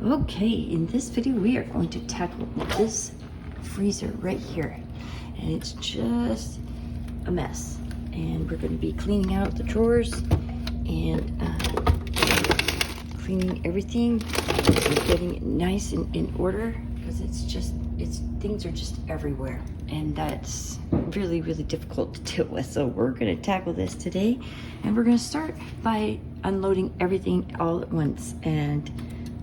Okay, in this video we are going to tackle this freezer right here, and it's just a mess, and we're going to be cleaning out the drawers and cleaning everything and getting it nice and in order, because things are just everywhere, and that's really difficult to deal with. So we're going to tackle this today, and we're going to start by unloading everything all at once and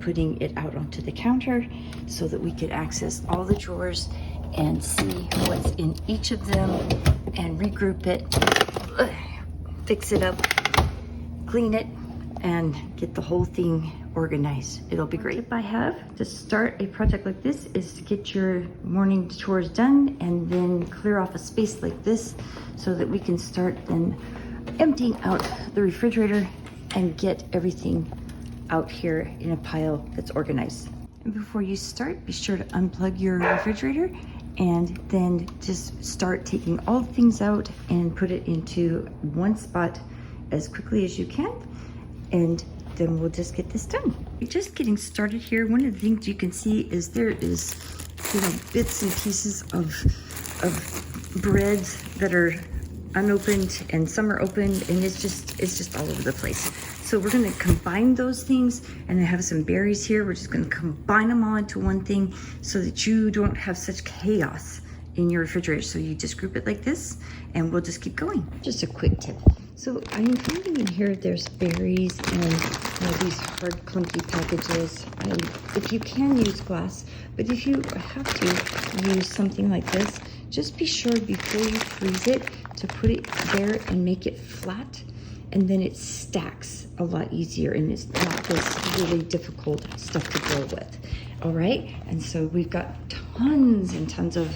putting it out onto the counter so that we could access all the drawers and see what's in each of them and regroup it, fix it up, clean it, and get the whole thing organized. It'll be great. Tip I have to start a project like this is to get your morning chores done and then clear off a space like this so that we can start then emptying out the refrigerator and get everything out here in a pile that's organized. And before you start, be sure to unplug your refrigerator and then just start taking all the things out and put it into one spot as quickly as you can, and then we'll just get this done. Just getting started here, one of the things you can see is there is, bits and pieces of breads that are unopened and some are opened, and it's just all over the place. So we're going to combine those things, and I have some berries here. We're just going to combine them all into one thing so that you don't have such chaos in your refrigerator. So you just group it like this, and we'll just keep going. Just a quick tip. So I'm finding in here there's berries and these hard clunky packages. If you can use glass, but if you have to use something like this, just be sure before you freeze it to put it there and make it flat, and then it stacks a lot easier, and it's not this really difficult stuff to deal with. All right, and so we've got tons and tons of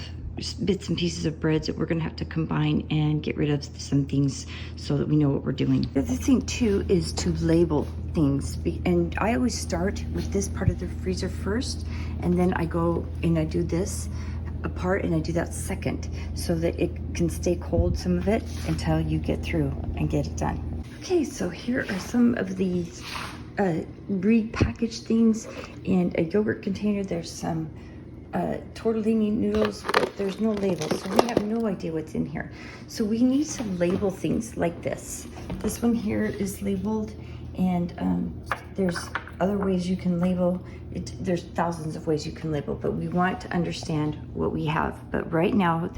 bits and pieces of breads that we're gonna have to combine and get rid of some things so that we know what we're doing. The other thing too is to label things, and I always start with this part of the freezer first, and then I go and I do this apart and I do that second so that it can stay cold, some of it, until you get through and get it done. Okay, so here are some of these repackaged things. In a yogurt container, there's some tortellini noodles, but there's no label, so we have no idea what's in here. So we need to label things like this. This one here is labeled, and there's other ways you can label it. There's thousands of ways you can label, but we want to understand what we have. But right now,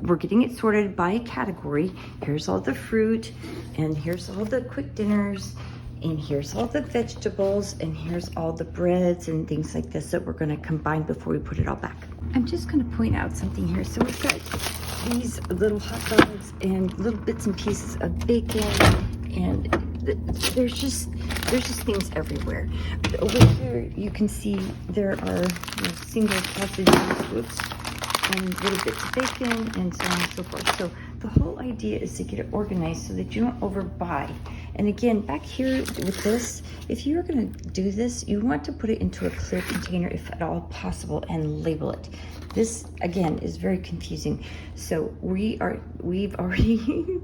we're getting it sorted by category. Here's all the fruit, and here's all the quick dinners, and here's all the vegetables, and here's all the breads and things like this that we're going to combine before we put it all back. I'm just going to point out something here. So we've got these little hot dogs and little bits and pieces of bacon, and there's just things everywhere. But over here you can see there are single sausages, and little bits of bacon, and so on and so forth. So the whole idea is to get it organized so that you don't overbuy. And again, back here with this, if you're gonna do this, you want to put it into a clear container if at all possible and label it. This, again, is very confusing. So we've already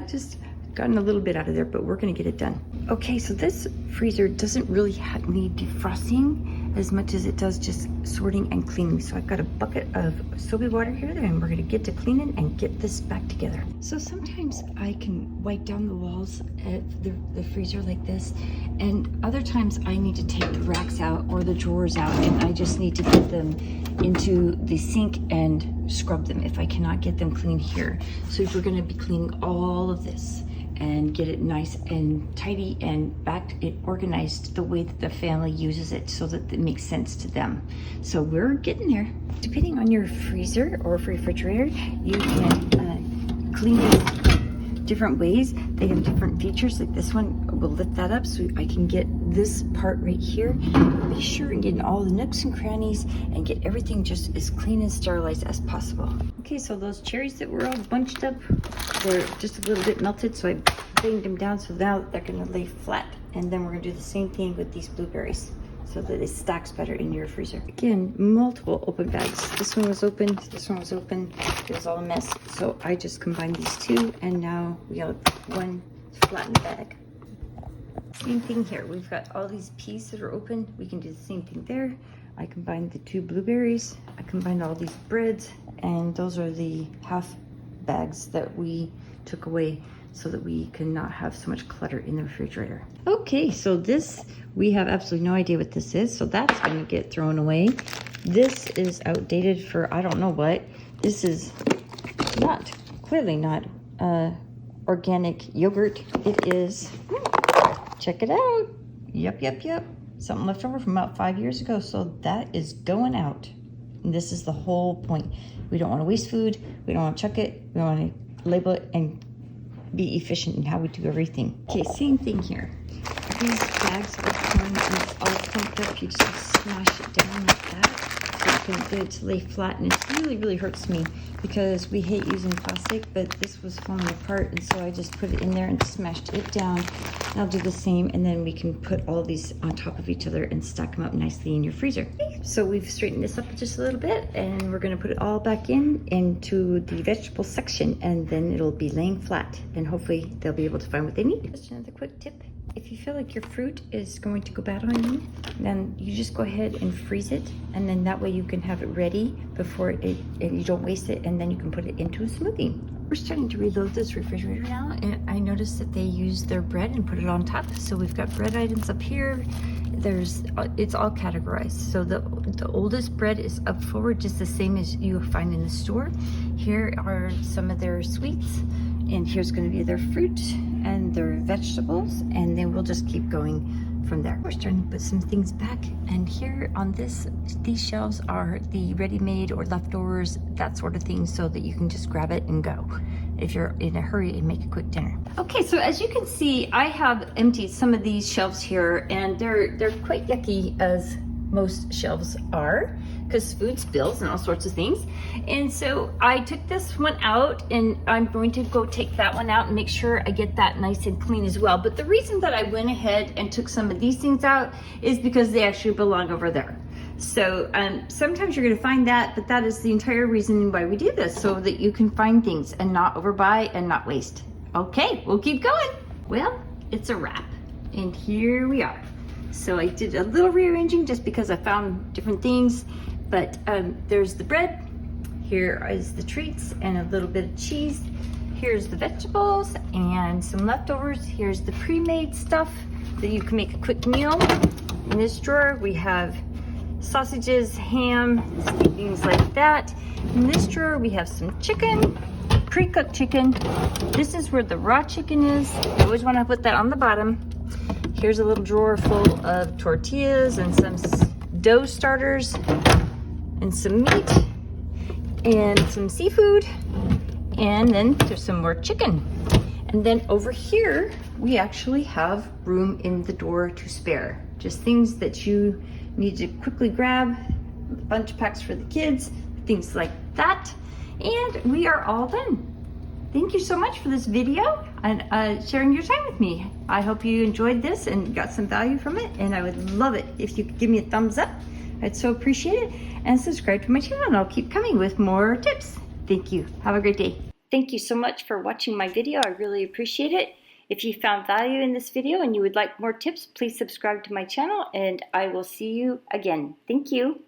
just gotten a little bit out of there, but we're gonna get it done. Okay, so this freezer doesn't really need defrosting as much as it does just sorting and cleaning. So I've got a bucket of soapy water here, and we're gonna get to cleaning and get this back together. So sometimes I can wipe down the walls at the freezer like this, and other times I need to take the racks out or the drawers out, and I just need to get them into the sink and scrub them if I cannot get them clean here. So if we're gonna be cleaning all of this and get it nice and tidy and back and organized the way that the family uses it so that it makes sense to them. So we're getting there. Depending on your freezer or refrigerator, you can clean it different ways. They have different features. Like this one will lift that up so I can get this part right here. Be sure and get in all the nooks and crannies and get everything just as clean and sterilized as possible. Okay, so those cherries that were all bunched up, they're just a little bit melted, so I banged them down, so now they're gonna lay flat. And then we're gonna do the same thing with these blueberries so that it stacks better in your freezer. Again, multiple open bags. This one was open, this one was open. It was all a mess. So I just combined these two, and now we have one flattened bag. Same thing here. We've got all these peas that are open. We can do the same thing there. I combined the 2 blueberries. I combined all these breads, and those are the half bags that we took away so that we can not have so much clutter in the refrigerator. Okay, so this, we have absolutely no idea what this is, so that's gonna get thrown away. This is outdated for I don't know what. This is clearly not organic yogurt. It is, check it out. Yep. Something left over from about 5 years ago, so that is going out. And this is the whole point. We don't want to waste food. We don't want to chuck it. We want to label it and be efficient in how we do everything. Okay, same thing here. These bags are corn and it's all clumped up. You just smash it down like that so you can get it to lay flat. And it really hurts me because we hate using plastic, but this was falling apart, and so I just put it in there and smashed it down. And I'll do the same, and then we can put all these on top of each other and stack them up nicely in your freezer. So we've straightened this up just a little bit, and we're gonna put it all back into the vegetable section, and then it'll be laying flat, and hopefully they'll be able to find what they need. Just another quick tip. If you feel like your fruit is going to go bad on you, then you just go ahead and freeze it, and then that way you can have it ready before and you don't waste it, and then you can put it into a smoothie. We're starting to reload this refrigerator now, and I noticed that they use their bread and put it on top. So we've got bread items up here. It's all categorized. So the oldest bread is up forward, just the same as you find in the store. Here are some of their sweets, and here's going to be their fruit and their vegetables, and then we'll just keep going from there. We're starting to put some things back, and here on these shelves are the ready-made or leftovers, that sort of thing, so that you can just grab it and go if you're in a hurry and make a quick dinner. Okay, so as you can see, I have emptied some of these shelves here, and they're quite yucky, as most shelves are, because food spills and all sorts of things. And so I took this one out, and I'm going to go take that one out and make sure I get that nice and clean as well. But the reason that I went ahead and took some of these things out is because they actually belong over there. So sometimes you're gonna find that, but that is the entire reason why we do this, so that you can find things and not overbuy and not waste. Okay, we'll keep going. Well, it's a wrap, and here we are. So I did a little rearranging just because I found different things, but there's the bread, here is the treats and a little bit of cheese, here's the vegetables and some leftovers, here's the pre-made stuff that you can make a quick meal. In this drawer we have sausages, ham, things like that. In this drawer we have some chicken, pre-cooked chicken. This is where the raw chicken is. You always want to put that on the bottom. Here's a little drawer full of tortillas and some dough starters and some meat and some seafood, and then there's some more chicken. And then over here we actually have room in the drawer to spare, just things that you need to quickly grab, lunch packs for the kids, things like that. And we are all done. Thank you so much for this video and sharing your time with me. I hope you enjoyed this and got some value from it, and I would love it if you could give me a thumbs up. I'd so appreciate it, and subscribe to my channel, and I'll keep coming with more tips. Thank you. Have a great day. Thank you so much for watching my video. I really appreciate it. If you found value in this video and you would like more tips, please subscribe to my channel, and I will see you again. Thank you.